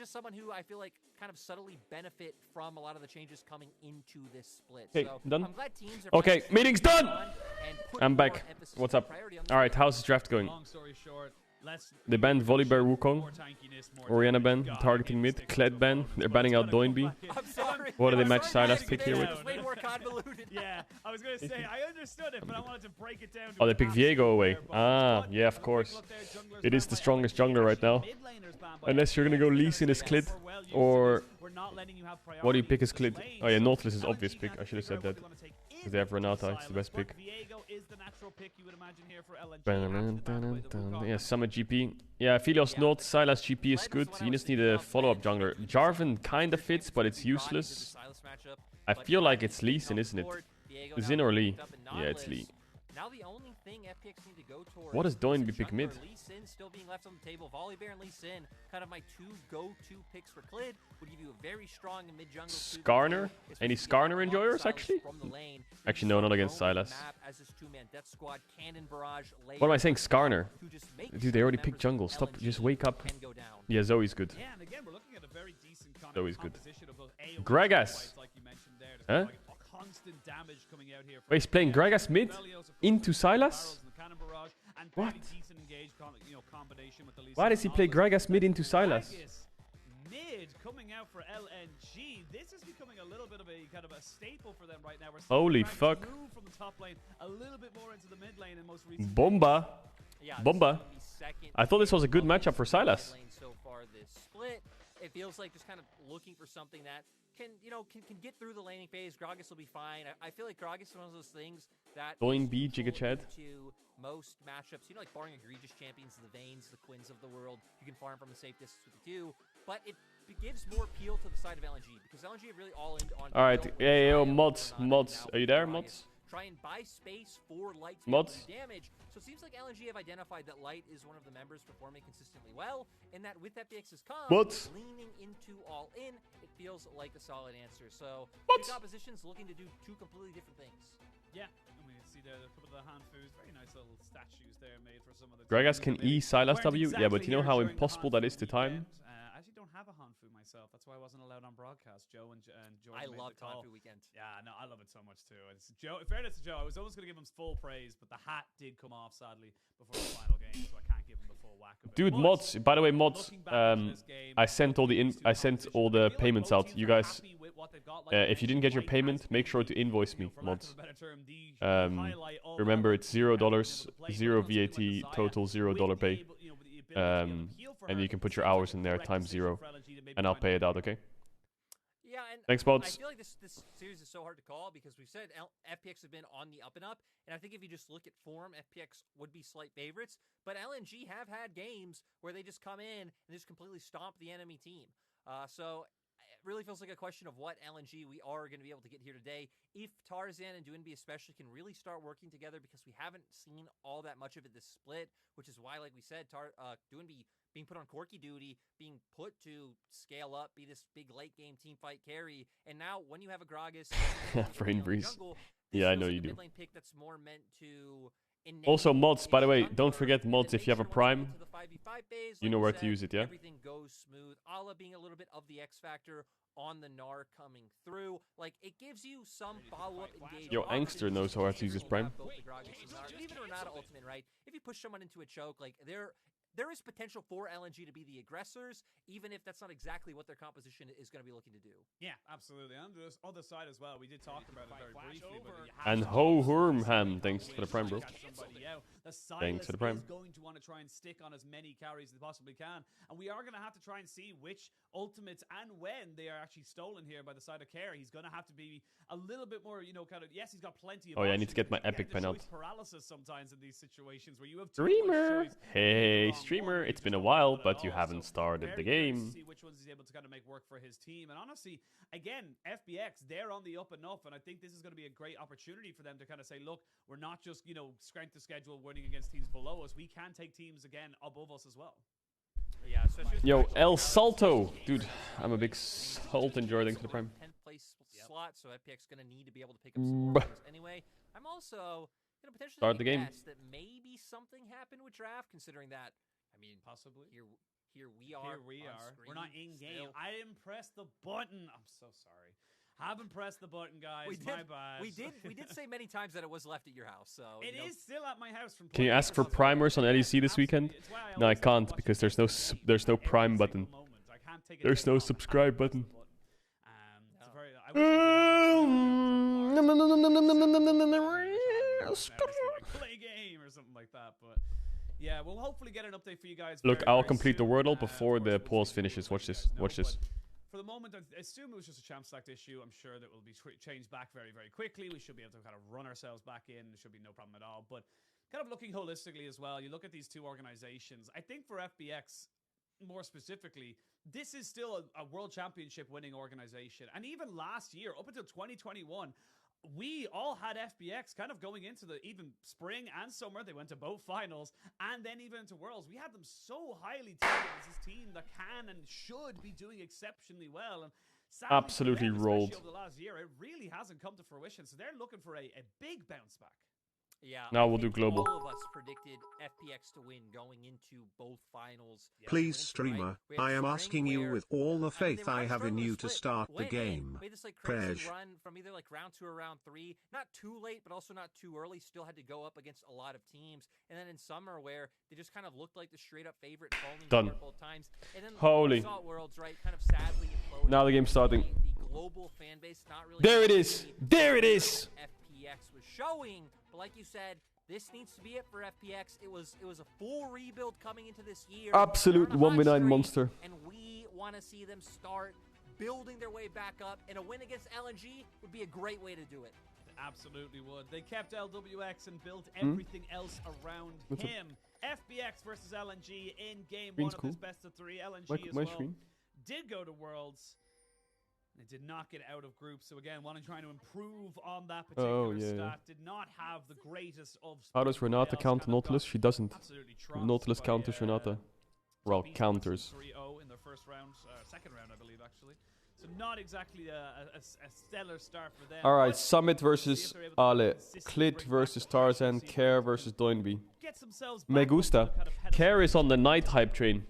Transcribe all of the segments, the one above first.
just someone who I feel like kind of subtly benefit from a lot of the changes coming into this split. Okay, So done. I'm glad teams are Okay, meeting's done. I'm back. What's up? All right, how's this draft going? Long story short, They banned Volibear Wukong, Oriana ban, targeting mid, Kled ban, they're banning out Doinby. I'm sorry. What do they match Sorry, Sylas guys, pick today here with? was way more convoluted. Yeah, I was going to say, I understood it, but I wanted to break it down. Oh, they pick Viego away. Ah, yeah, of course. It is the strongest jungler right now. Unless you're gonna go Lee Sin as Klid, or what do you pick as Klid? Oh yeah, Nautilus is obvious pick. I should have said that. Because they have Renata, it's the best pick. Yeah, Summit GP. Yeah, Philios not, Sylas GP is good. You just need a follow-up jungler. Jarvan kind of fits, but it's useless. I feel like it's Lee Sin, isn't it? Xin or Lee? Yeah, it's Lee. Now the only thing FPX need to go towards. What does Doinby pick mid? Lee Sin still being left on the table. Volibear and Lee Sin, kind of my two go-to picks for Klid, would give you a very strong mid jungle. Skarner? Any Skarner enjoyers actually? Actually, no, not against Sylas. What am I saying? Skarner? Dude, they already picked jungle. Stop. Just wake up. Yeah, Zoe's good. Zoe's good. Gragas. Huh? Wait, he's playing Gragas mid into Sylas? What? Why does he play Gragas mid into Sylas? Mid coming out for LNG. This is becoming a little bit of a kind of a staple for them right now. Holy fuck. Move from the top lane a little bit more into the mid lane in most recent Bomba. Bomba. I thought this was a good matchup for Sylas. So far this split, it feels like just kind of looking for something that can get through the laning phase. Gragas will be fine. I feel like Gragas is one of those things that Doinby, Giga Chad. To most matchups, like barring egregious champions, the Vaynes, the Quins of the world, you can farm from a safe distance with the two, but it gives more appeal to the side of LNG because LNG really all in on. All right, hey, yo, mods, are you there, mods? Try and buy space for Light to mods damage. So it seems like LNG have identified that Light is one of the members performing consistently well, and that with FPX's leaning into all in, it feels like a solid answer. So these oppositions looking to do two completely different things. Yeah, and we see there a couple of the Hanfus, very nice little statues there made for some of the. Gragas can E Sylas W, yeah, but you know how impossible that is to time. I actually don't have a Hanfu myself. That's why I wasn't allowed on broadcast. Joe and Jordan. I love Hanfu weekend. Yeah, no, I love it so much too. It's Joe. In fairness to Joe, I was almost gonna give him full praise, but the hat did come off sadly before the final game, so I can't give him the full whack of it. Dude, mods. By the way, mods. I sent all the payments out. You guys, if you didn't get your payment, make sure to invoice me, mods. Remember, it's $0, 0 VAT, total $0 pay. And you can put your hours in there times 0, and I'll pay it out. Okay. Yeah, and thanks, mods. I feel like this series is so hard to call because we've said FPX have been on the up and up, and I think if you just look at form, FPX would be slight favorites. But LNG have had games where they just come in and just completely stomp the enemy team. So it really feels like a question of what LNG we are going to be able to get here today. If Tarzan and Doinby especially can really start working together, because we haven't seen all that much of it this split, which is why, like we said, Doinby being put on Corki duty, being put to scale up, be this big late game team fight carry, and now when you have a Gragas, Brain Breeze. Yeah, I know you do. Pick that's more meant to also, mods, by the way, don't forget mods. If you have a Prime, you know where to use it. Yeah. Everything goes smooth. Ala being a little bit of the X factor on the Gnar coming through, like it gives you some follow-up engagement. Yo, Angster knows how to use his Prime. Even Renata ultimate, right? If you push someone into a choke, like there is potential for LNG to be the aggressors, even if that's not exactly what their composition is going to be looking to do. Yeah, absolutely. On the other side as well, we did talk about it very briefly. And Ho Hurmham, thanks for the Prime, bro. Thanks for the Prime. Is going to want to try and stick on as many carries as they possibly can, and we are going to have to try and see which ultimates and when they are actually stolen here by the side of Care. He's going to have to be a little bit more, kind of. Yes, he's got plenty of. Oh yeah, I need to get my epic pen out. Paralysis sometimes in these situations where you have streamer. Hey, streamer. It's been a while, but you haven't started the game. See which ones he's able to kind of make work for his team, and honestly, again, FPX, they're on the up and up, and I think this is going to be a great opportunity for them to kind of say, look, we're not just strength of schedule winning against teams below us. We can take teams again above us as well. Yeah, yo, El Salto, dude, I'm a big Salt enjoyer. Thanks for the Prime. 10th place slot, so FPX going to need to be able to pick up some more anyway. I'm also going to potentially start the game. That maybe something happened with draft, considering that. I mean, possibly here we are. Here we on are. Screen We're not in game. still. I didn't press the button. I'm so sorry. Haven't pressed the button, guys. My bad. We did say many times that it was left at your house. So It is still at my house. From Can you ask for playing primers on LEC this weekend? It's why No, I always can't watch because it there's no every prime single button. moment. I can't take a There's day no off. subscribe I have to button. press the button. I wish I did play game or something like that, but yeah, we'll hopefully get an update for you guys. Look, very, I'll very complete the soon. Wordle Of before course, the we'll pause see finishes. what Watch this. you guys know, Watch this. but for the moment, I assume it was just a champ select issue. I'm sure that will be changed back very, very quickly. We should be able to kind of run ourselves back in. There should be no problem at all. But kind of looking holistically as well, you look at these two organizations. I think for FPX, more specifically, this is still a world championship winning organization. And even last year, up until 2021, we all had FPX kind of going into the even spring and summer. They went to both finals and then even into Worlds. We had them so highly touted as this team that can and should be doing exceptionally well. And sadly, Absolutely for them, rolled. especially over the last year, it really hasn't come to fruition. So they're looking for a big bounce back. Yeah. Now I we'll do think global. All of us predicted FPX to win going into both finals. Please, Right? streamer, We had I am spring asking you where- with all the I mean, they faith were I kinda have in struggling you to split, start the went in, game. made this like crazy Prej. run from either like round 2 or round 3. Not too late, but also not too early. Still had to go up against a lot of teams. And then in summer, where they just kind of looked like the straight up favorite, falling Done. short both times. And then Holy. we saw at Worlds, right? Kind of sadly imploded. Now the game's starting. The global fan base not really. There it seeing is. the There it is. FPX was showing, but like you said, this needs to be it for FPX. It was a full rebuild coming into this year. Absolute They're on a hot 1v9 streak, monster. And we want to see them start building their way back up. And a win against LNG would be a great way to do it. Absolutely would. They kept LWX and built Hmm? everything else around What's up? him. FPX versus LNG in game Green's 1 of cool. this best of 3. LNG My- as my well screen. did go to Worlds. They did not get out of groups. So again, trying to improve on that particular yeah. stat. Did not have the greatest of How does Renata counter Nautilus? She doesn't. Absolutely trounced Nautilus by, counters Renata. Well, Top East counters. 3-0 in their first round, second round, I believe, actually. So not exactly a stellar start for them. Alright, but Summit versus see if they're able to Ale. consistently Clit bring versus back the pressure, Tarzan. see if they Care can versus Doinby. get themselves Me back on gusta. the kind of pedestal. Care is on the night hype train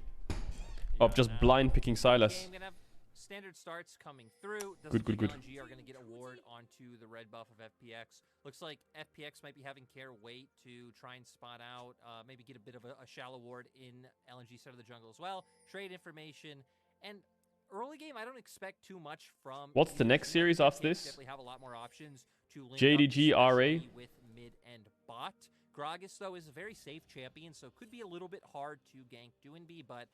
of just blind picking Silas. Game gonna have standard starts coming through. Doesn't Good, good, mean good. LNG are going to get a ward onto the red buff of FPX. Looks like FPX might be having Care wait to try and spot out, maybe get a bit of a shallow ward in LNG side of the jungle as well. Trade information. And early game, I don't expect too much from. What's the next series after FPX this? Definitely have a lot more options to link JDG, up, RA. especially with mid and bot. Gragas, though, is a very safe champion, so could be a little bit hard to gank Doinby, but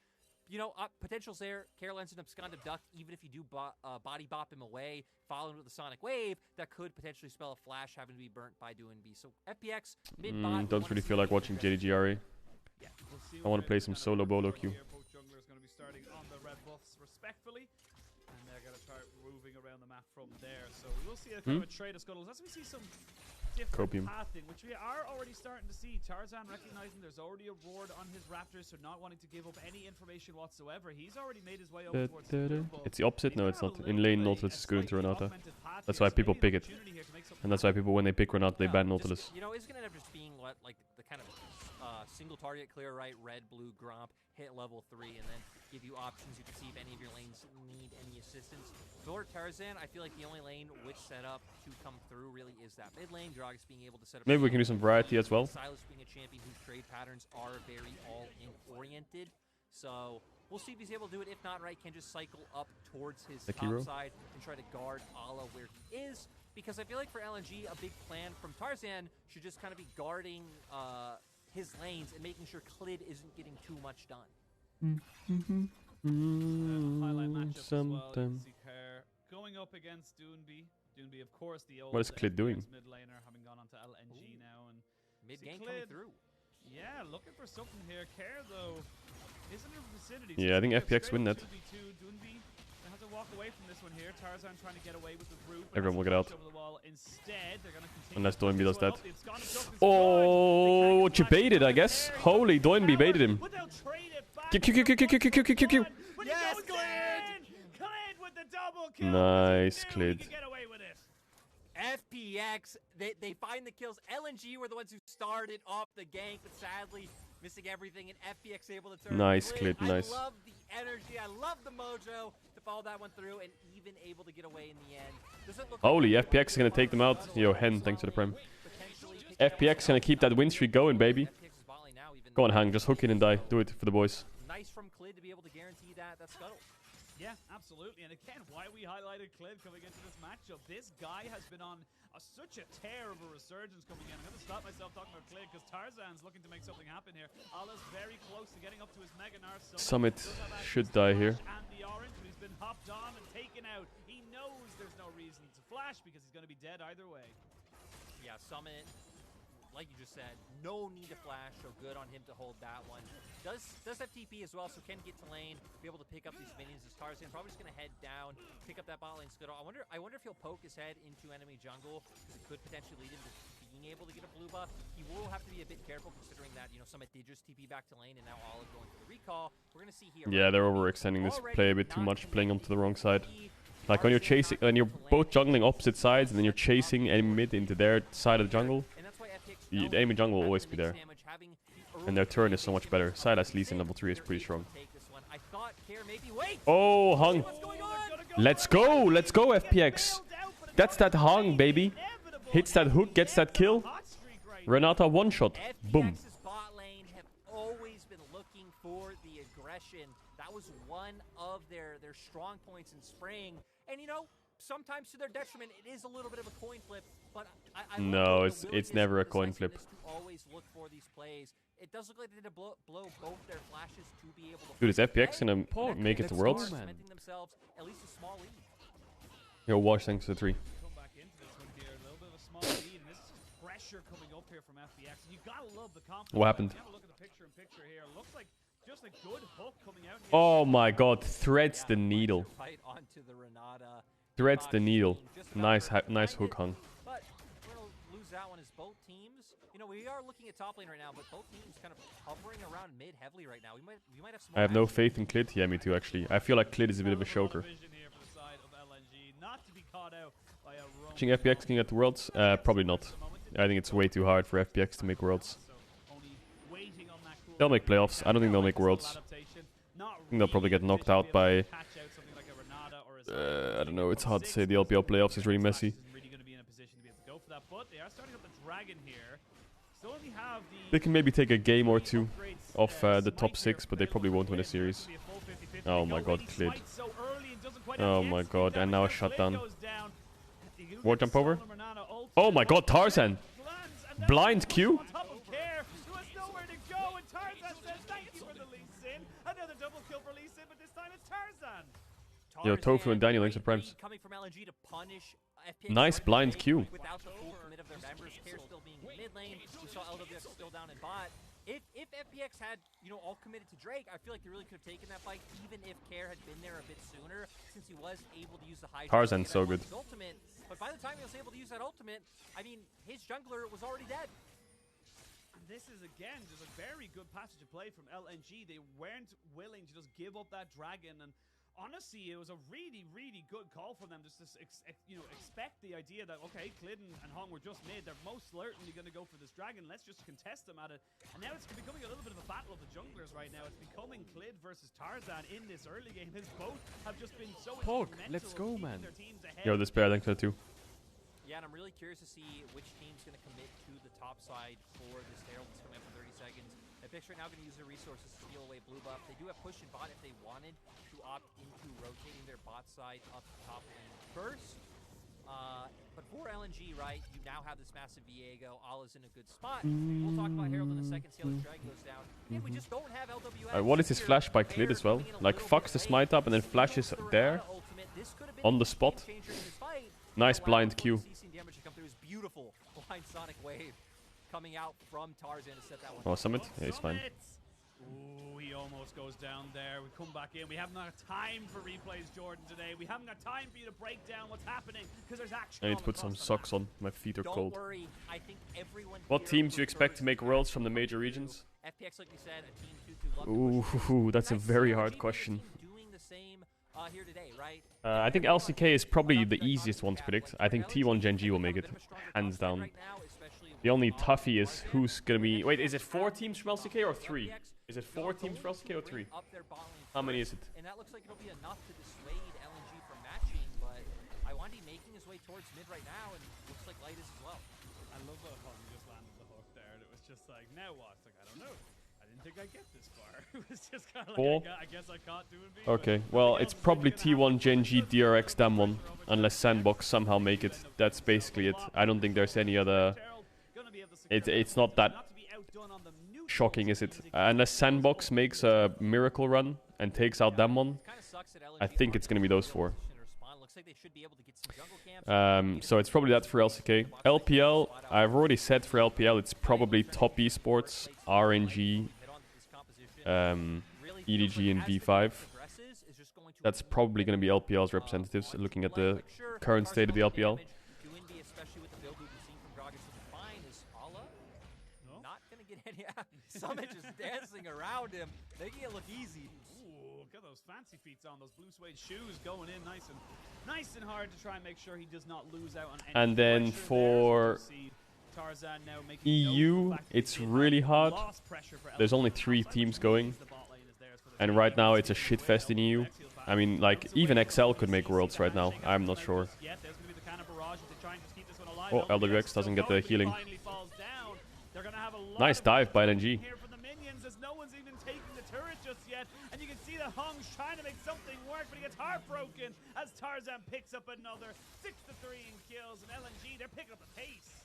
you know, potential's there. Care lends an abscond abduct, even if you do body bop him away, following with the Sonic Wave, that could potentially spell a flash having to be burnt by Doinby. So FPX, mid-bot. Don't really feel like watching JDGRA. Yeah, we'll see I wanna what play it some kind of solo works bolo out queue. here. Both junglers going to be starting on the red buffs respectfully, and they're going to start moving around the map from there. So we will see a kind of a trade of scuttles as we see some different Copium. pathing, which we are already starting to see. Tarzan recognizing there's already a ward on his Raptors, so not wanting to give up any information whatsoever. He's already made his way over towards the blue buff. It's the opposite? He's No, gonna it's have not. a In little lane, bit of Nautilus is good into slightly Renata. augmented path That's here, why so people maybe pick an it. opportunity here to make something And that's why happen. people, when they pick Renata, they ban Just, Nautilus. you know, it's going to end up just being what, like the kind of single target clear right, red, blue, Gromp, hit level 3, and then give you options. You can see if any of your lanes need any assistance. For Tarzan, I feel like the only lane which set up to come through really is that mid lane. Gragas being able to set up. Maybe we can do some variety as well. Silas being a champion whose trade patterns are very all-in oriented. So we'll see if he's able to do it. If not, right, can just cycle up towards his The top hero? side and try to guard Ala where he is. Because I feel like for LNG, a big plan from Tarzan should just kind of be guarding his lanes and making sure Clid isn't getting too much done. Highlight matchup as well. You can Sometime. see Kerr going up against Doonby. Doonby, of course, the old What is Clid doing? mid laner, having gone on to LNG now, and Mid See game coming Clid. through. yeah, looking for something here. Kerr though is in the vicinity. Yeah, I think it's FPX straight win up that. 2v2. Doonby has to walk away from this one here. Tarzan trying to get away with the group. and Everyone has will a get flash out. over the wall. Instead, they're gonna continue Unless to push Doinby this does one that. up. The Abscond of Justice is Oh, good. They can't you baited, I flash guess. Kerr. Holy, Doinby baited him. But they'll trade it back. Q, Q, Q, Q, Q, Q, Q, Q, Q, Q. But he Yes, goes Clid! in! Clid with the double kill. Nice, He knew he Clid. could get away with it. FPX, they find the kills. LNG were the ones who started off the gank, but sadly, missing everything, and FPX able to turn. Nice, Clit, nice. I love the energy. I love the mojo to follow that one through, and even able to get away in the end. Doesn't look Holy, like FPX is gonna take them out. Yo, Hen, thanks for the prem. FPX gonna keep that win streak going, baby. Go on, Hang, just hook in and die. Do it for the boys. Nice from Clid to be able to guarantee that scuttle. Yeah, absolutely. And again, why we highlighted Clid coming into this matchup. This guy has been on such a tear of a resurgence coming in. I'm going to stop myself talking about Clid because Tarzan's looking to make something happen here. Allah's very close to getting up to his Mega Nar. Summit should die here. And the orange, but he's been hopped on and taken out. He knows there's no reason to flash because he's going to be dead either way. Yeah, Summit, like you just said, no need to flash, so good on him to hold that one. Does have TP as well, so can get to lane, be able to pick up these minions as Tarzan. Probably just gonna head down, pick up that bot lane scuttle. I wonder if he'll poke his head into enemy jungle, because it could potentially lead him to being able to get a blue buff. He will have to be a bit careful considering that, you know, Summit did just TP back to lane and now Olive going for the recall. We're gonna see here. Yeah, they're overextending this play a bit too much, playing onto the wrong side. Like when you're chasing, when you're both jungling opposite sides, and then you're chasing enemy mid into their side of the jungle. The enemy jungle will always be there. And their turn is so much better. Silas Lee in level 3 is pretty strong. Oh, Hung. Let's go. Let's go, FPX. That's that Hung, baby. Hits that hook, gets that kill. Renata one shot. Boom. Bot lane have always been looking for the aggression. That was one of their strong points in spring. And you know, sometimes to their detriment, it is a little bit of a coin flip. But I no, it's never a coin flip. Always look for these plays. It does look like they did blow both their flashes to be able to. Dude, is FPX gonna make it to Worlds? Themselves at least a small lead. Yo, Wash, thanks for the 3. Come back into this one here, a little bit of a small lead, and this is just pressure coming up here from FPX. You gotta love the confidence. What happened? Have a look at the picture here. Looks like just a good hook coming out. Oh my God, threads the needle. Right onto the Renata. Threads the needle. Nice hook, Hung. But we're gonna lose that one as both teams. You know, we are looking at top lane right now, but both teams kind of hovering around mid heavily right now. We might have some. I have no faith in Clid. Yeah, me too, actually. I feel like Clid is a bit of a choker. Watching FPX can get to Worlds? Probably not. I think it's way too hard for FPX to make Worlds. They'll make playoffs. I don't think they'll make Worlds. I think they'll probably get knocked out by... I don't know, it's hard to say. The LPL playoffs is really messy. They can maybe take a game or two off the top 6, but they probably won't win a series. Oh my God, Clid. Oh my God, and now a shutdown. War jump over? Oh my God, Tarzan! Blind Q? Yo, Tofu and Daniel, thanks for primes. Nice blind Q. Without the full commit of their members, Care still being mid lane. We saw LWX still down in bot. If FPX had, you know, all committed to Drake, I feel like they really could have taken that fight, even if Care had been there a bit sooner, since he was able to use the high. Tarzan's so good. Ultimate, but by the time he was able to use that ultimate, I mean, his jungler was already dead. And this is again just a very good passage of play from LNG. They weren't willing to just give up that dragon, and honestly, it was a really, really good call for them just to expect the idea that, okay, Clid and Hong were just mid. They're most certainly going to go for this dragon. Let's just contest them at it. And now it's becoming a little bit of a battle of the junglers right now. It's becoming Clid versus Tarzan in this early game. As both have just been so let's go, man. Their teams ahead. Yo, this pair, thanks for that too. Yeah, and I'm really curious to see which team's going to commit to the top side for this Herald that's coming up in 30 seconds. Epics right now going to use their resources to steal away blue buff. They do have push and bot if they wanted to opt into rotating their bot side up the top lane first. But for LNG, right, you now have this massive Viego. Allah's in a good spot. We'll talk about Herald in a second, see how the dragon goes down. Again, we just don't have LWX. What is his flash by Clid as well? Like, fucks the smite up and then flashes there on the spot. Nice blind Q. Beautiful blind sonic wave coming out from Tarzan to set that one. Oh, Summit? Yeah, he's fine. Ooh, he almost goes down there. We come back in. We haven't got time for replays, Jordan, today. We haven't got time for you to break down what's happening because there's action. I need to put some socks on. My feet are cold. Don't worry. I think everyone. What teams do you expect to make Worlds from the major regions? FPX, like we said, a team 2-2. Ooh, that's a very hard question. Doing the same here today, right? I think LCK is probably the easiest one to predict. I think T1 Gen G will make it, hands down. The only toughie is who's gonna be... Wait, is it 4 teams from LCK or 3? Is it 4 teams from LCK or 3? How many is it? And that looks like it'll be enough to dissuade LNG from matching, but Iwandi making his way towards mid right now, and looks like Light is as well. I love how Hung just landed the hook there, and it was just like, now what? It's like, I don't know. I didn't think I'd get this far. It was just kind of like, I guess I can't do it. Okay, well, it's probably T1, Genji, DRX, Damwon, unless Sandbox somehow make it. That's basically it. I don't think there's any other... It's not that shocking, is it? Unless Sandbox makes a miracle run and takes out Damwon, I think it's going to be those 4. So it's probably that for LCK. LPL, I've already said for LPL, it's probably top esports, RNG, EDG, and V5. That's probably going to be LPL's representatives, looking at the current state of the LPL. Summit just dancing around him, making it look easy. Ooh, look at those fancy feet on those blue suede shoes going in nice and hard to try and make sure he does not lose out on any. And then for EU, it's really hard. There's only 3 teams going, and right now it's a shitfest in EU. I mean, like, even XL could make Worlds right now. I'm not sure. Oh, LWX doesn't get the healing. Nice dive by LNG. Here from the minions as no one's even taking the turret just yet, and you can see that Hung's trying to make something work, but he gets heartbroken as Tarzan picks up another 6-3 in kills, and LNG, they're picking up the pace.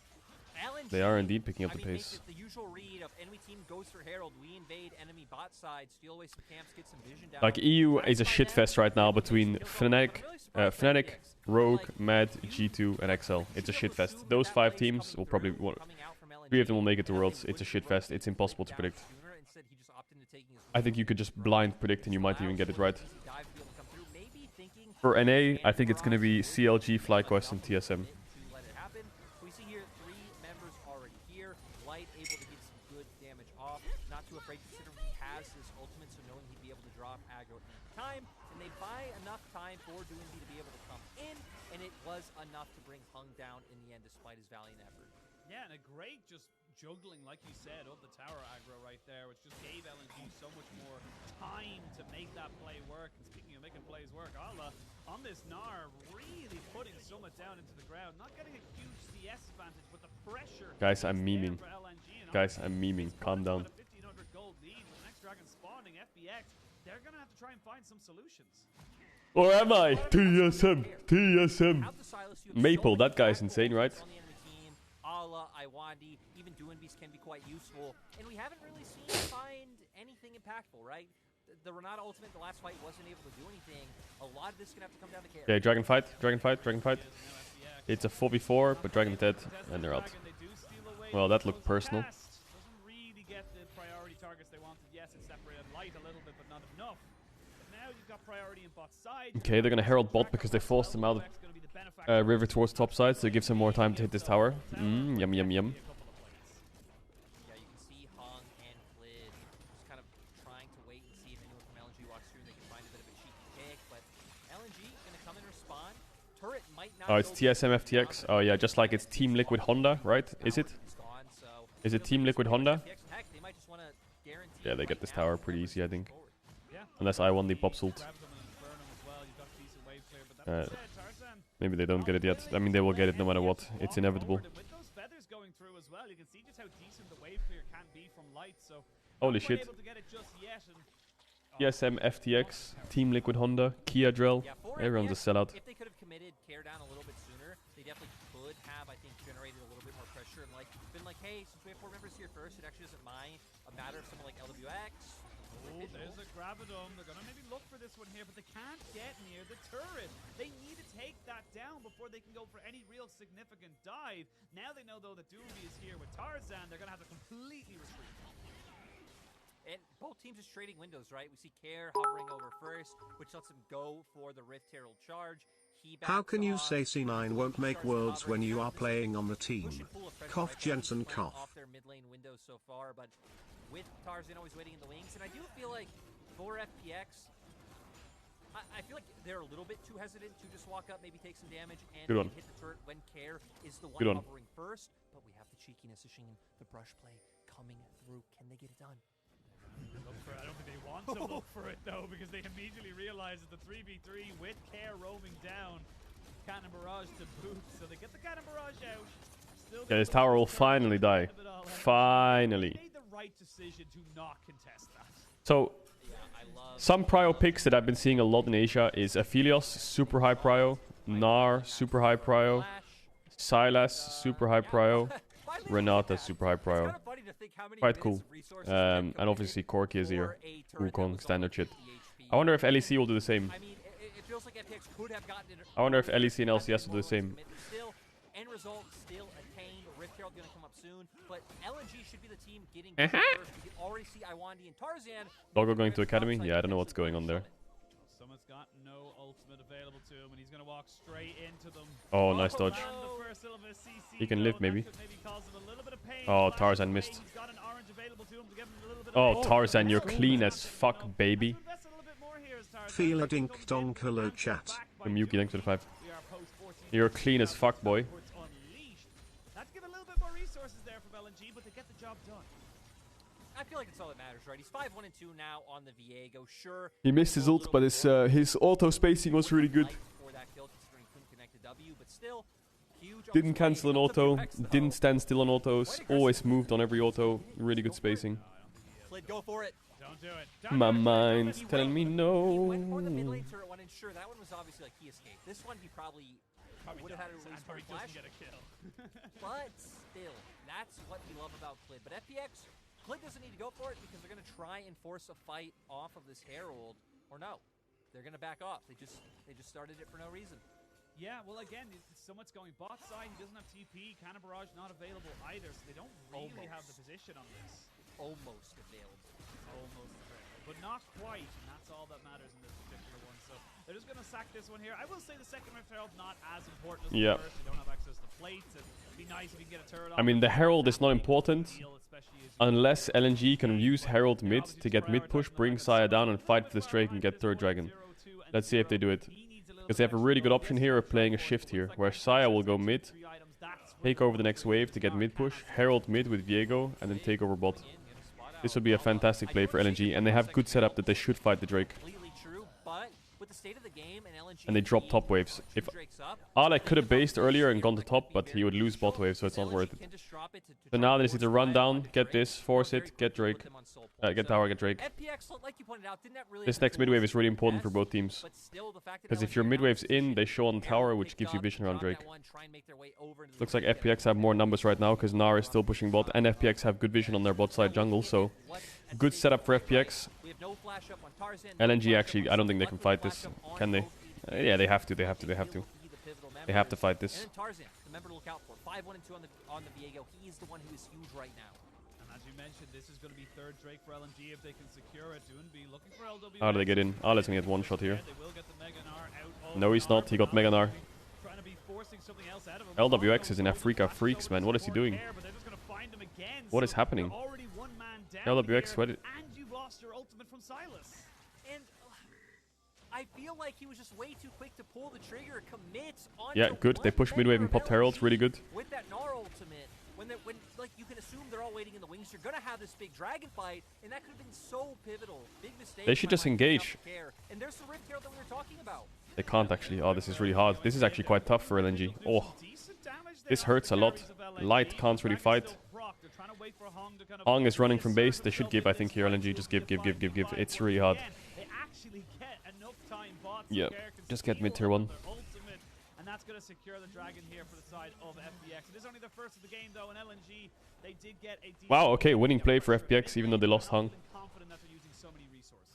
LNG, they are indeed picking up the pace. The usual read of enemy team goes for Herald, we invade enemy bot side, steal away some camps, get some vision down. Like, EU is a shitfest right now between Fnatic, Rogue, Mad, G2, and XL. It's a shitfest. Those 5 teams will probably... 3 of them will make it to Worlds. It's a shitfest. It's impossible to predict. I think you could just blind predict and you might even get it right. For NA, I think it's going to be CLG, FlyQuest, and TSM. We see here 3 members already here. Light able to get some good damage off. Not too afraid considering he has his ultimate, so knowing he'd be able to drop aggro at any time. And they buy enough time for Doomby to be able to come in, and it was enough to bring Hung down in the end despite his valiant effort. Yeah, and a great just juggling, like you said, of the tower aggro right there, which just gave LNG so much more time to make that play work. And speaking of making plays work, Allah on this Gnar really putting Summit down into the ground, not getting a huge CS advantage, but the pressure. Guys, I'm memeing. Guys, I'm memeing. Calm down. 1500 gold lead with the next dragon spawning, FPX. They're gonna have to try and find some solutions. Or am I? TSM, TSM. Maple, that guy's insane, right? Iwandi, even Doinbeast can be quite useful, and we haven't really seen him find anything impactful, right? The Renata ultimate, the last fight, wasn't able to do anything. A lot of this is going to have to come down to care. Okay, Dragon fight, Dragon fight, Dragon fight. It's a 4v4, but Dragon's dead, and they're out. Well, that looked personal. Doesn't really get the priority targets they wanted. Yes, it's separated Light a little bit, but not enough. Now you've got priority in bot side. Okay, they're going to Herald bot because they forced him out of river towards top side, so it gives him more time to hit this tower. Yum, yum, yum. Yeah, you can see Hung and Flid just kind of trying to wait and see if anyone from LNG walks through and they can find a bit of a cheeky pick, but LNG going to come and respond. Turret might not. Oh, it's TSM FTX. Oh yeah, just like it's Team Liquid Honda, right? Is it? Is it Team Liquid Honda? Yeah, they get this tower pretty easy, I think. Unless I won the Pops ult. Maybe they don't get it yet. I mean, they will get it no matter what. It's inevitable. Holy shit. TSM, FTX, Team Liquid Honda, Kia Drell. Everyone's a sellout. If they could have committed Care down a little bit sooner, they definitely could have, I think, generated a little bit more pressure and like been like, hey, since we have 4 members here first, it actually doesn't mind a matter of someone like LWX. Oh, there's a Gravidum. They're going to maybe look for this one here, but they can't get near the turret. They need to take that down before they can go for any real significant dive. Now they know, though, that Doomby is here with Tarzan. They're going to have to completely retreat. And both teams is trading windows, right? We see Care hovering over first, which lets him go for the Rift Herald charge. How can you say C9 won't make Worlds when you are playing on the team? Cough, Jensen, cough. Off their mid lane windows so far, but with Tarzan always waiting in the wings, and I do feel like for FPX, I feel like they're a little bit too hesitant to just walk up, maybe take some damage, and Good one. hit the turret when Care is the one Good one. hovering first. But we have the cheekiness of Sheen, the brush play coming through. Can they get it done? I don't think they want to look for it though, because they immediately realize that the 3v3 with Care roaming down, Cannon Barrage to boot, so they get the Cannon Barrage out. Still Yeah, his tower will finally die. Finally. They made the right decision to not contest that. So, Yeah, I love some prio picks that I've been seeing a lot in Asia is Aphelios, super high prio, Gnar, super high prio, Flash. Sylas, super high prio, Finally, Renata, super high it's prio. kinda funny to think how many Quite minutes cool. of resources we have And committed obviously Corki is here. for a turret that Wukong, was standard on shit. 50 HP. I wonder if LEC will do the same. I mean, it feels like FPX could have gotten it. I wonder if LEC and LCS will do the same. Still, end result still attained. Rift Herald gonna come up soon, but LNG should be the team getting first. We can already see Iwandi and Tarzan. Doggo going to Academy? Yeah, I don't know what's going on there. Summit's got no ultimate available to him, and he's going to walk straight into them. Oh, nice dodge. And the first little bit of CC, He can though, live, that maybe. could cause him a little bit of pain. Oh, Flash Tarzan away, missed. he's got an orange available to him to give him a little bit of Oh, pain. Tarzan, you're clean as fuck, baby. To invest a little bit more here is Tarzan. Feel a He dink comes donk in, hello and chat. back by Yuki, two. thanks for the 5. We are post 14. You're clean as fuck, boy. Efforts unleashed. Let's give a little bit more resources there from LNG, but they get the job done. I feel like it's all that matters, right? He's 5-1 and 2 now on the Viego. Sure. He missed his ult, but his auto spacing was really good. For that kill, considering he couldn't connect the W, but still, huge Didn't upswing. cancel an auto, didn't stand still on autos, always moved on every auto. Really good spacing. Flid, go for it. Don't do it. My mind's telling me He no. went for the mid lane turret one, and sure, that one was obviously like he escaped. This one, he probably would have had a release for Sandberg flash. doesn't get a kill. But still, that's what we love about Clid. But FPX, Clid doesn't need to go for it because they're going to try and force a fight off of this Herald. Or no, they're going to back off. They just started it for no reason. Yeah, well, again, someone's going bot side. He doesn't have TP. Cannon Barrage not available either, so they don't really have the position on this. Almost available. Almost available, but not quite, and that's all that matters in this particular one. So they're just going to sack this one here. I will say the second Rift Herald not as important as the Yeah. first. You don't have access to plates. It'd be nice if you can get a turret on. I mean, the Herald is not important especially as unless LNG can use Herald mid to get mid push, bring Saya down, and fight for this Drake and get third dragon. Let's see if they do it. Because they have a really good option here of playing a shift here, where Saya will go mid, take over the next wave to get mid push, Herald mid with Viego, and then take over bot. This would be a fantastic play for LNG, and they have good setup that they should fight the Drake. Completely true, but with the state of the game and LNG And they drop top waves. If Drake's up, Ale could have based earlier and gone to top, but he would lose bot wave, so it's not worth it. can just drop it to So now they just need to run down, get this, force it, get Drake. Get tower, get Drake. FPX, like you pointed out, didn't have really This next mid wave is really important for both teams. Because if your mid wave's in, they show on the tower, which gives you vision around Drake. Looks like FPX have more numbers right now, because Gnar is still pushing bot, and FPX have good vision on their bot side jungle, so good setup for FPX. LNG actually, I don't think they can fight this, can they? Yeah, they have to, they have to, they have to. They have to fight this. And then Tarzan, the member to look out for. 5-1 and 2 on the Viego. He is the one who is huge right now. And as you mentioned, this is going to be third Drake for LNG if they can secure it. Doonby looking for LW. How do they get in? Ale's gonna get one shot here. They will get the Mega Gnar out. No, he's not. He got Mega Gnar. Trying to be forcing something else out of him. LWX is in Africa Freaks, man. What is he doing? But they're just going to find him again. What So is happening? they're already one man down LWX here, sweated. and you've lost your ultimate from Silas. And I feel like he was just way too quick to pull the trigger, commit on. Yeah, good. They push mid wave and popped Herald. Really good. With that Gnar ultimate, when like you can assume they're all waiting in the wings, you're gonna have this big dragon fight, and that could have been so pivotal. Big mistake. They should just engage. And there's the Rift Herald that we were talking about. They can't actually. Oh, this is really hard. This is actually quite tough for LNG. Oh, Decent damage there this on the hurts a lot. carries of LNG. Light can't really Dragon's fight. still proc. They're trying to wait for Hong to kind of Hong is running from base. assert They should themselves give, I in think, this here. fight. LNG, just give. Find the It's fight. really hard. Again, they actually get enough time bots. Yeah, Care can just get steal mid tier 1. their ultimate, and that's going to secure the dragon here for the side of FPX. It is only the first of the game, though, and LNG, they did get a decent Wow, okay, winning play for lead. FPX, even though they lost Hong. Confident that they're using so many resources.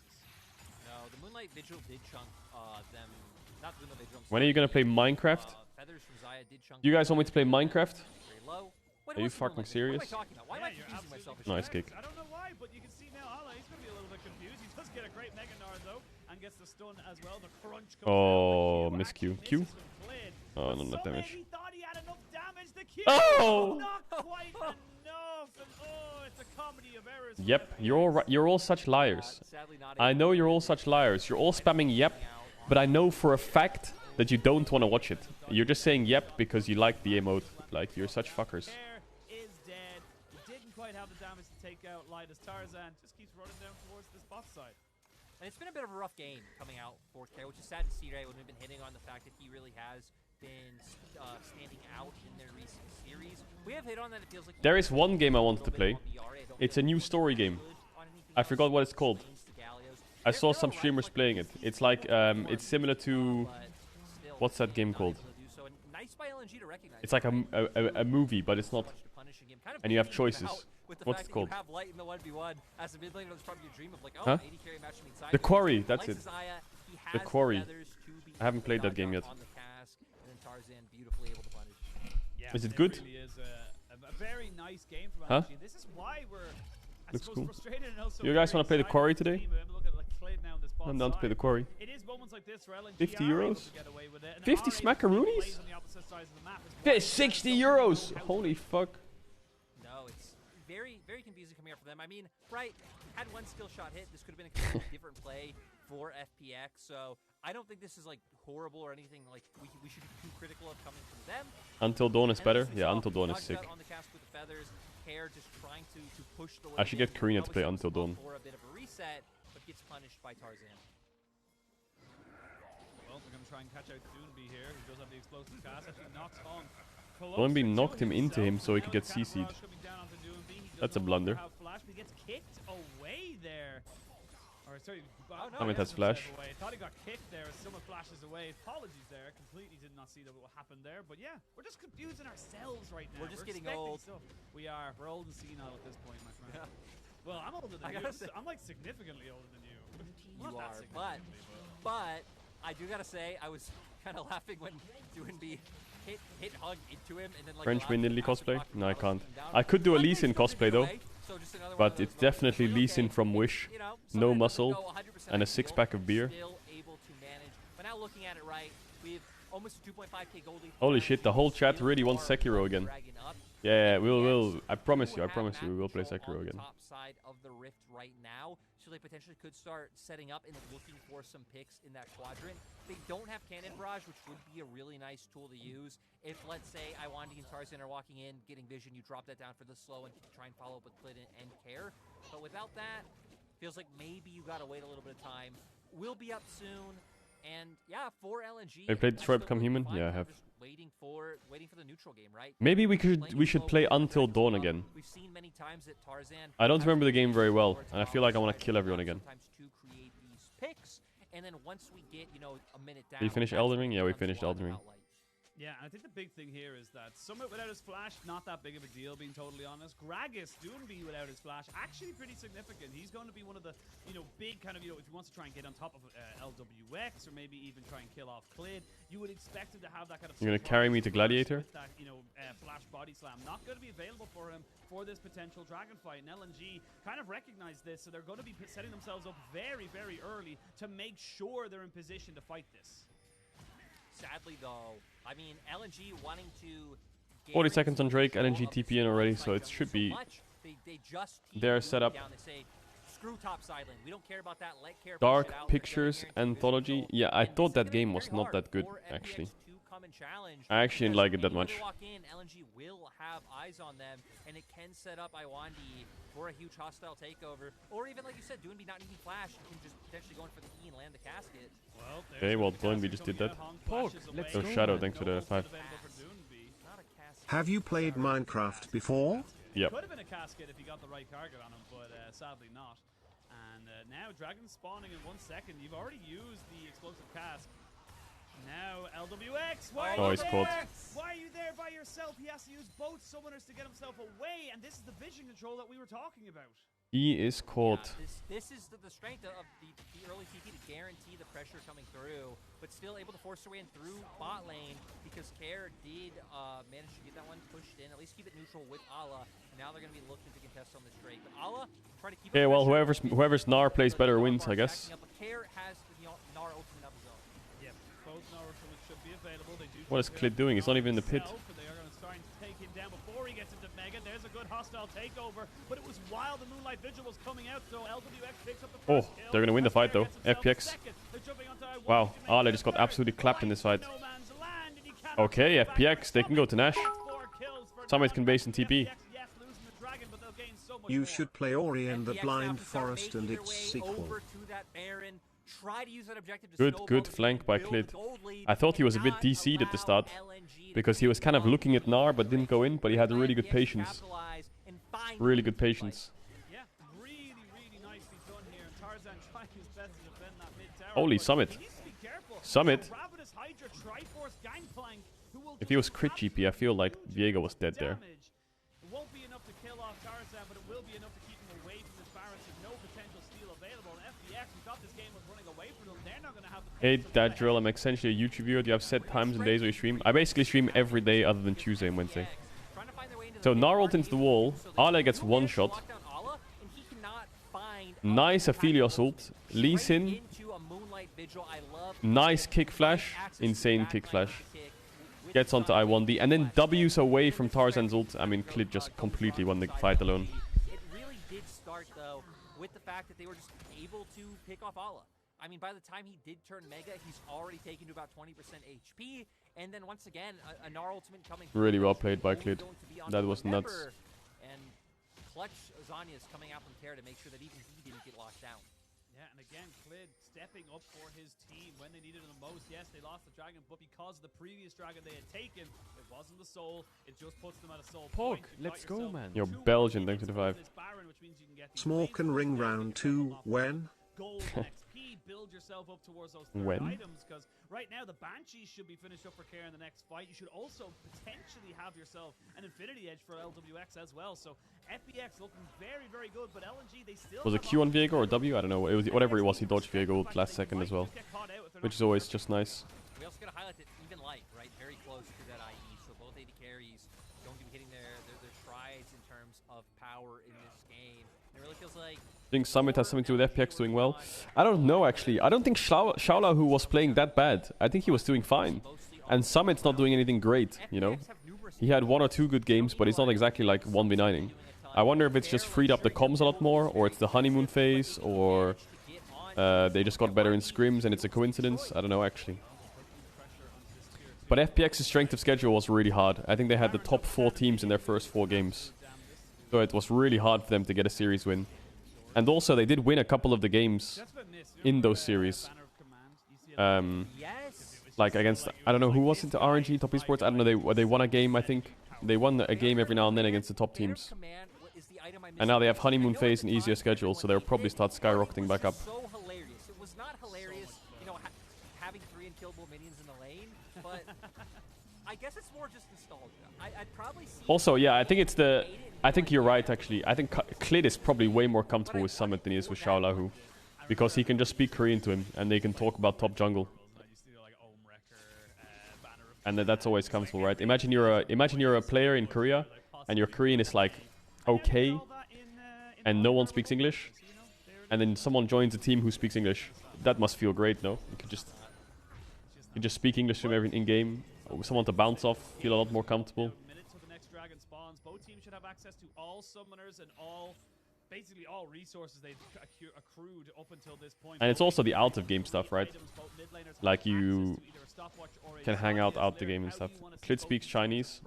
No, the Moonlight Vigil did chunk them. Not the Moonlight Vigil. I'm When are you sorry. gonna play Minecraft? Feathers from Xayah did chunk. You guys want me to play Minecraft? Very low. Wait, Are you what's the fucking Moonlight Vigil? serious? What am I talking about? Why am I Yeah, you're confusing myself? absolutely Nice correct. kick. I don't know why, but you can see now Ala, he's going to be a little bit confused. He does get a great Mega Gnar, though, and gets the stun as well. The crunch comes Oh, out. The miss Q. actually Q? misses from Flynn. Oh, But no, not Summit, damage. He thought he had enough damage. The Q Oh! not quite enough. And oh, it's a comedy of errors. for Yep, FPX. you're all right. You're all such liars. Sadly not I able know to you're all such liars. You're all spamming yep but I know for a fact that you don't want to watch it. You're just saying yep because you like the emote. Like, you're such fuckers. Care is dead. He didn't quite have the damage to take out Light as Tarzan. Just keeps running down towards this bot side. And it's been a bit of a rough game coming out for Care, which is sad to see, right? When we've been hitting on the fact that he really has been standing out in their recent series. We have hit on that. It feels like There is one game I wanted to play. It's a new story game. I forgot what it's called. I saw some streamers playing it. It's like, it's similar to... What's that game called? It's like a movie, but it's not. And you have choices. What's it called? Huh? The Quarry, that's it. The Quarry. I haven't played that game yet. Yeah, Is it good? Really is a very nice game from Huh? LNG. This is why we're Looks cool. frustrated and also You guys want to play the Quarry today? I'm down to play the Quarry. It is moments like this where LNG 50 are able euros? to get away with it, and 50 are able to smackaroonies? plays on the opposite sides of the map is why 60 they're so euros! difficult. Holy fuck. No, it's very, very confusing coming up for them. I mean, right, had one skill shot hit, this could have been a completely different play for FPX, so I don't think this is, like, horrible or anything. Like, we should be too critical of coming from them. Until Dawn is And better? as we Yeah, saw, Until Dawn is Dodged sick. out on the cast with the feathers. Care just trying to push the I should lane get in. Karina to play Obviously Until Dawn. for a bit of a reset, but gets punished by Tarzan. Well, they're going to try and catch out Doonby here. He does have the explosive cast. Actually knocks on. Doonby knocked him into him so he could get Now CC'd. Cannon Barrage coming down onto Doonby. He That's a does no blunder. longer have Flash, but he gets kicked away there. Or sorry, Summit has Flash. I thought he got kicked there as Summit flashes away. Apologies there. Completely did not see that what happened there. But yeah, we're just confusing ourselves right now. We're just getting expecting old. Stuff. We are. We're old and senile at this point, my friend. Well, I'm older than you. I'm like significantly older than you. You Not that are, significantly, but I do gotta say, I was kind of laughing when Doonby hit hug into him and then like French allowed him Winidly to cosplay? block No, I and can't. him down. I could do a But Lee they Sin still did cosplay it though. away, so just another one But of those it's moments definitely where, Lee okay, Sin from Wish. you know, No sometimes it muscle doesn't go 100% and a ideal, 6-pack of beer. Still able to manage. But now looking at it right, we've almost a 2.5k gold lead. Holy shit, the whole chat really wants Sekiro again. Yeah, we'll. I promise you, we will play Sekiro again. Top side of the rift right now, so they potentially could start setting up and looking for some picks in that quadrant. They don't have cannon barrage, which would be a really nice tool to use. If let's say Iwandi and Tarzan are walking in, getting vision, you drop that down for the slow and try and follow up with Clit and Care. But without that, feels like maybe you gotta wait a little bit of time. We'll be up soon. And yeah, for LNG. Have you played Detroit Become Human? fine. Yeah, I I'm have. just waiting for the neutral game, right? Maybe we Playing should slow, play playing Until dragon Dawn slow. again. We've seen many times that Tarzan. I don't has remember the really game very well, towards and I feel like I want to offside kill everyone again. sometimes to create these picks, and then once we get, you know, a minute down. Did you finish that's Elden when Ring? it Yeah, we becomes finished a lot Elden Ring. about, like, Yeah, and I think the big thing here is that Summit without his flash, not that big of a deal, being totally honest. Gragas, Doonby without his flash, actually pretty significant. He's going to be one of the, big kind of, if he wants to try and get on top of LWX or maybe even try and kill off Clid, you would expect him to have that kind of... You're gonna carry me to Gladiator? With that, flash body slam. Not going to be available for him for this potential dragon fight. And LNG kind of recognize this, so they're going to be setting themselves up very, very early to make sure they're in position to fight this. Sadly, though, I mean, LNG wanting to... 40 seconds on Drake, LNG TP in already, so it should be... They just They're set up. down. They say, screw top side lane. We don't care about that. Let Care push Dark it out. Pictures Anthology. Yeah, I thought that game was not that good, actually. I actually didn't like it that much. Walk in, LNG will have eyes on them, and it can set up Iwandi for a huge hostile takeover. Or even, like you said, Doonby not needing flash, you can just potentially go in for the key and land the casket. Well, Okay, well, Doonby just did that. Oh, Shadow, thanks for the 5. Have you played Minecraft before? Yep. Could have been a casket if you got the right target on him, but sadly not. And now Dragon spawning in 1 second. You've already used the explosive cask. Now LWX, why Oh, are you he's there? caught. Why are you there by yourself? He has to use both summoners to get himself away, and this is the vision control that we were talking about. He is caught. Yeah, this is the strength of the early TP to guarantee the pressure coming through, but still able to force their way in through bot lane because Care did manage to get that one pushed in, at least keep it neutral with Ala. Now they're going to be looking to contest on this Drake, but Ala try to keep. Okay, it well, pressure. whoever's Gnar plays better wins, I guess. But Care has the Gnar ultimate up his own. Yep, both What is Clit doing? He's not even in the pit. They are going to start to take him down before he gets into Mega. There's a good hostile takeover, but it was while the Moonlight Vigil was coming out, so LWX picks up the first kill. They're going to win the fight though. FPX. Wow, Ale just got absolutely clapped in this fight. Okay, FPX, they can go to Nash. Summit can base in TP. You should play Ori and the Blind Forest and its sequel. Good flank by Clit. I thought he was a bit DC'd at the start, because he was kind of looking at Gnar but didn't go in, but he had really good patience. Really good patience. Holy Summit. Summit. If he was crit GP, I feel like Viego was dead there. Hey, Dad Drill, I'm essentially a YouTube viewer. Do you have set times and days where you stream? I basically stream every day other than Tuesday and Wednesday. So Gnar ult into the wall. Ale gets one shot. Nice Aphelios ult. Lee Sin. Nice kick flash. Insane kick flash. Gets onto I1D. And then W's away from Tarzan's ult. I mean, Clit just completely won the fight alone. It really did start, though, with the fact that they were just able to pick off Allah. I mean, by the time he did turn Mega, he's already taken to about 20% HP. And then once again, a Gnar ultimate coming. Really well played by Clit. That was nuts. And clutch Zhonya's coming out from Terra to make sure that even he didn't get locked down. Yeah, and again, Clit stepping up for his team when they needed him the most. Yes, they lost the dragon, but because of the previous dragon they had taken, it wasn't the soul. It just puts them at a soul point. Let's go, man. Yo, Belgian, thanks to the 5. Small can ring round 2 when? Gold and XP, build yourself up towards those third When? items, because right now the Banshees should be finished up for Care in the next fight. You should also potentially have yourself an Infinity Edge for LWX as well. So FPX looking very good, but LNG, they still Was it Q on Viego or W? I don't know. It was whatever it was. He dodged Viego last second as well, which is always just nice. We also got to highlight that even light, right, very close to that IE. So both AD carries don't be hitting their strides in terms of power in this game. It really feels like. I think Summit has something to do with FPX doing well. I don't know, actually. I don't think Xiaolahu was playing that bad. I think he was doing fine. And Summit's not doing anything great, you know? He had 1 or 2 good games, but he's not exactly like 1v9ing. I wonder if it's just freed up the comms a lot more, or it's the honeymoon phase, or they just got better in scrims and it's a coincidence. I don't know, actually. But FPX's strength of schedule was really hard. I think they had the top 4 teams in their first 4 games. So it was really hard for them to get a series win. And also, they did win a couple of the games in those series. Like against, I don't know, who was it, RNG, Top Esports? I don't know, they won a game, I think. They won a game every now and then against the top teams. And now they have honeymoon phase and easier schedule, so they'll probably start skyrocketing back up. So hilarious. It was not hilarious, you know, having 3 unkillable minions in the lane, but I guess it's more just nostalgia. I'd probably see. Also, yeah, I think it's the. I think you're right, actually. I think Clit is probably way more comfortable with Summit than he is with Xiaolahu, because he can just speak Korean to him, and they can talk about top jungle. And that's always comfortable, right? Imagine you're a player in Korea, and your Korean is like okay, and no one speaks English, and then someone joins a team who speaks English. That must feel great, no? You could just speak English to them in game. Someone to bounce off, feel a lot more comfortable. Both teams should have access to all summoners and basically all resources they've accrued up until this point. And it's also the out of game stuff, right? Like you can hang out the game and stuff. Clit speaks Chinese.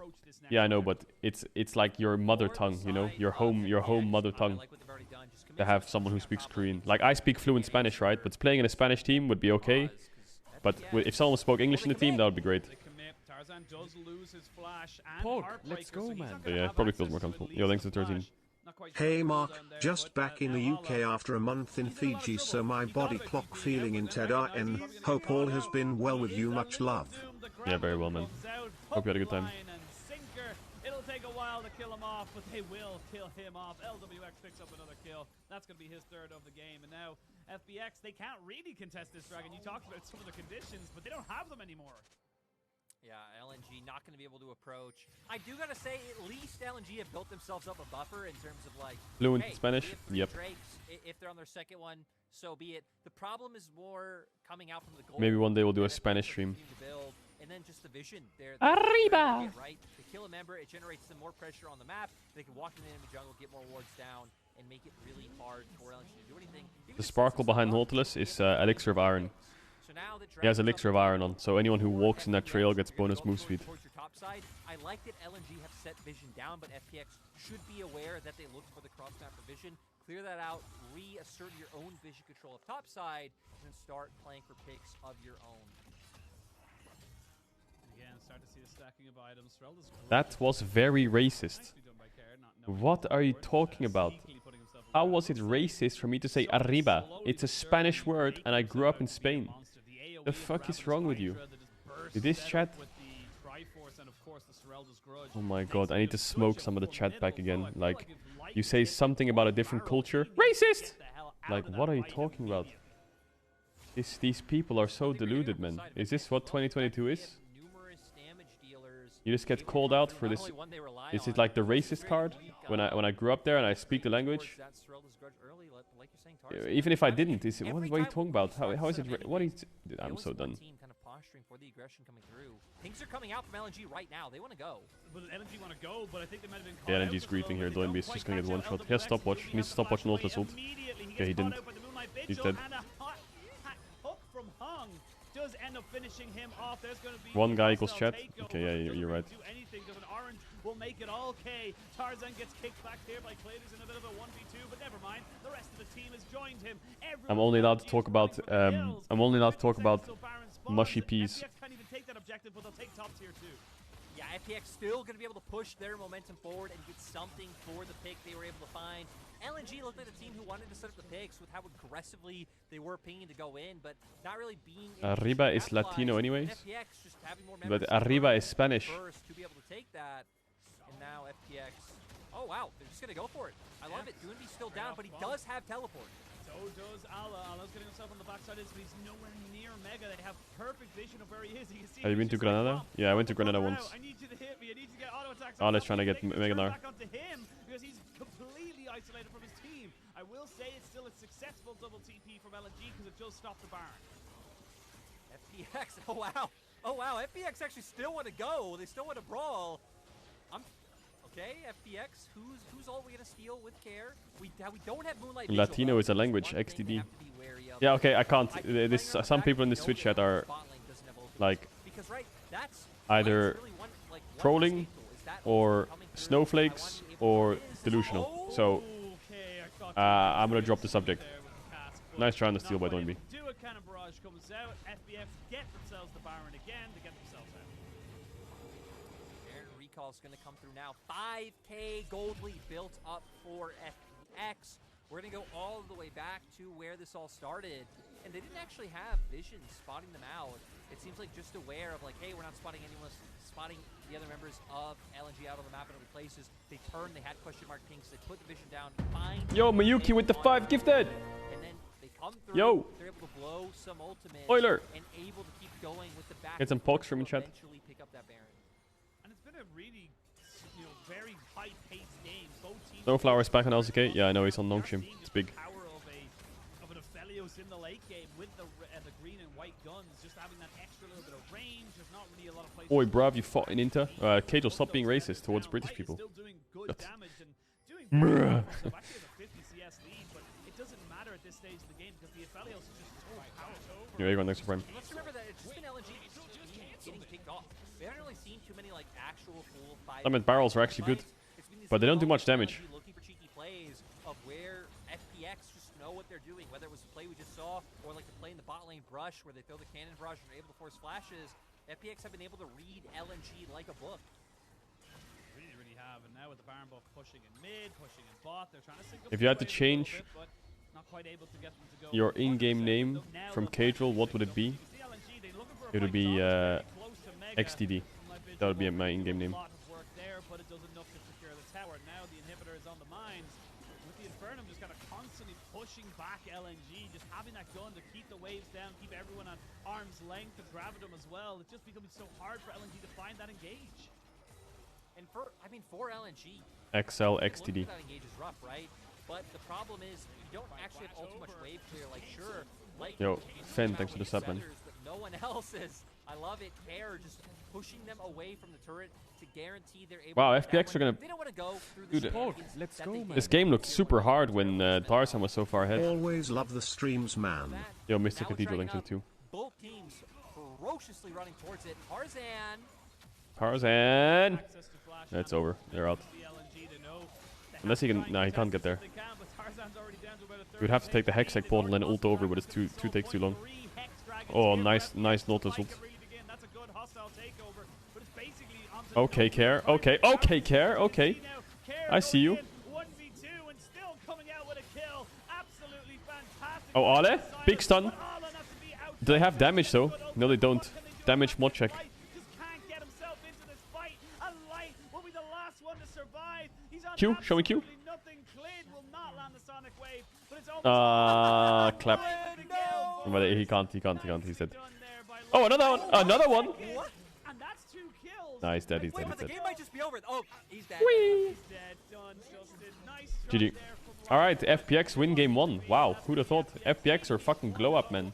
Yeah, I know, but it's like your mother tongue, you know, your home mother tongue. To have someone who speaks Korean. Like I speak fluent Spanish, right? But playing in a Spanish team would be okay. But if someone spoke English in the team, that would be great. Pog, let's go, man. But yeah, it probably feels more comfortable. Yo, thanks to 13. Hey Mark, just back in the UK after a month in Fiji, so my body clock feeling in TED-IN. Hope all has been well with you, much love. Yeah, very well, man. Hope you had a good time. It'll take a while to kill him off, but they will kill him off. LWX picks up another kill. That's going to be his 3rd of the game. And now FPX, they can't really contest this dragon. You talked about some of the conditions, but they don't have them anymore. Yeah, LNG not going to be able to approach. I do got to say, at least LNG have built themselves up a buffer in terms of like... Fluent hey, Spanish? Yep. Drakes, if they're on their second one, so be it. The problem is more coming out from the goal. Maybe one day we'll do a Spanish stream. again, just the vision. Arriba! Right? They kill a member, it generates some more pressure on the map. They can walk in the enemy jungle, get more wards down, and make it really hard for LNG to do anything. The sparkle behind Nautilus is Elixir of Iron. He has Elixir of Iron on, so anyone who walks in that trail gets bonus move speed. I like that LNG have set vision down, but FPX should be aware that they look for the cross map for vision. Clear that out, reassert your own vision control of topside, and then start playing for picks of your own. Again, start to see the stacking of items. That was very racist. What are you talking about? How was it racist for me to say arriba? It's a Spanish word, and I grew up in Spain. The fuck is wrong with you? Did this chat? Oh my god, I need to smoke some of the chat back again. Like, you say something about a different culture. Racist! Like, what are you talking about? These people are so deluded, man. Is this what 2022 is? You just get called out for this. Is it like the racist card? When I grew up there and I speak the language? Even if I didn't, what are you talking about? How is it? What is? I'm so done. For the aggression coming through. Things are coming out from LNG right now. They want to go. But LNG want to go, but I think they might have been Yeah, LNG's griefing here. Doinby is just gonna get one shot. He has stopwatch. He needs to stopwatch Nautilus ult. Okay, he didn't. He's dead. Hook from Hung does end up finishing him off. There's going to be one guy equals chat. Okay, yeah, you're right. Do anything because an orange will make it all K. Tarzan gets kicked back here by Claytors in a bit of a 1v2, but never mind. The rest of the team has joined him. I'm only allowed to talk about mushy peas. FPX can't even take that objective, but they'll take top tier too. Yeah, FPX still going to be able to push their momentum forward and get something for the pick they were able to find. LNG looked like the team who wanted to set up the picks with how aggressively they were pinging to go in, but not really being Arriba is Latino anyways, FPX just having more but Arriba is Spanish. To be able to take that, and now FPX. Oh wow, they're just gonna go for it. I love it. Doinby's still down, but he does have teleport. So does Ala. Ala's getting himself on the backside, but he's nowhere near Mega. They have perfect vision of where he is. You can see. Have you been to Granada? Yeah, I went to Granada once. I need you to hit me. I need you to get auto attacks. Ala's trying to get Mega now. Back onto him because he's completely isolated from his team. I will say it's still a successful double TP from LNG because it does stop the Baron. FPX. Oh wow. Oh wow. FPX actually still want to go. They still want to brawl. Okay, FPX, who's all we gonna steal with care? We don't have Moonlight Visual. Latino is a language, XDD. Yeah, okay, I can't. This some people in the Twitch chat are like either trolling or snowflakes or delusional. So I'm gonna drop the subject. Nice try on the steal by Doinby. Do a cannon barrage comes out. FPX get themselves the Baron again to get themselves out. Recall's going to come through now. 5k gold lead built up for FPX. We're going to go all the way back to where this all started. And they didn't actually have vision spotting them out. It seems like just aware of like, hey, we're not spotting anyone, spotting the other members of LNG out on the map in other places. They turned, they had question mark pinks, they put the vision down, find... Yo, Miyuki with the 5 gifted! And then they come through, yo, they're able to blow some ultimates. Euler! And able to keep going with the back. Get some pogs from in chat. Eventually pick up that Baron. A really, very high-paced game. Both teams Snowflower is back on LCK. Yeah, I know he's on Nongshim. It's big. Power of an Aphelios in the late game with the green and white guns, just having that extra little bit of range. There's not really a lot of places. Oi, bruv, you fought in Inter. Kato, stop being racist towards British people. Still doing good damage and doing actually has a 50 CS lead, but it doesn't matter at this stage of the game because the Aphelios is just so powerful. Yeah, you go next frame. Let's remember that it's just been LNG getting kicked off. We haven't really seen too many like actual full fight. I mean, barrels are actually good, but they don't do much damage. Looking for cheeky plays of where FPX just know what they're doing, whether it was the play we just saw or like the play in the bot lane brush where they throw the cannon brush and are able to force flashes. FPX have been able to read LNG like a book. Really have, and now with the Baron buff pushing in mid, pushing in bot, they're trying to sync up. If you had to change your in-game name from Cadril, what would it be? It would be XTD. That would be my in-game name. But it does enough to secure the tower. Now the inhibitor is on the mines. With the Infernum just kind of constantly pushing back LNG, just having that gun to keep the waves down, keep everyone at arm's length and gravitum as well. It's just becoming so hard for LNG to find that engage. And for LNG, XL XTD. that engage is rough, right? But the problem is you don't actually have ultra much wave clear. Like sure, like yo, Fen, thanks for the sub, man. But no one else is I love it. Care just pushing them away from the turret to guarantee they're able Wow, to get FPX that are gonna... one. They don't want to go through the Dude, shenanigans let's that go, they man. did. This game looked super hard when Tarzan was so far ahead. Always love the streams, man. Yo, Mr. Now Cathedral tracking into up, it too. both teams ferociously running towards it. Tarzan. Tarzan! Access to flash That's ammo. over. They're out. The LNG to know they Unless he have can... to try Nah, he and can't contest get there. as they can, but Tarzan's already down to about a third You'd have to take the of Hextech portal and then ult over, but it's two takes too long. Oh, nice Nautilus ult. That's a good hostile takeover, but it's basically onto Okay, Care. Okay, okay, Care. Okay. I see you. 1v2 and still coming out with a kill. Absolutely fantastic. Oh, Ale? Big stun. Do they have damage though? No, they don't. Damage mod check. Just can't get himself into this fight. A light will be the last one to survive. He's on Q, show me Q. absolutely nothing. Clid will not land the Sonic Wave, but it's almost Clap. no. But he can't. He's dead. Done there by Oh, another one. Another one. What? and that's 2 kills. Nah, he's dead. He's Wait, dead. but He's the dead. game might just be over. Oh, he's dead. He's dead. Done, Justin. Nice GG. run there from Alright, FPX win game 1. Wow, who'd have thought? FPX are fucking glow up, man.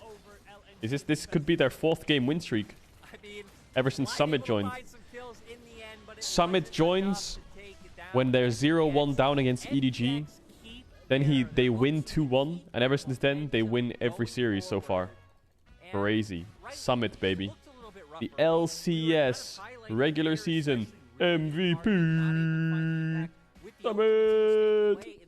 Is this could be their 4th game win streak I mean, ever since might Summit able to joined. find some kills in the end, but it Summit wasn't joins enough to take it down. when they're 0-1 down against EDG. FPX keep Then their they win looks 2-1, and ever since then they win every series so far. and Crazy. right Summit, now, baby. looked a little bit rough The for both. LCS regular season MVP. Not able to find the impact with the Summit. play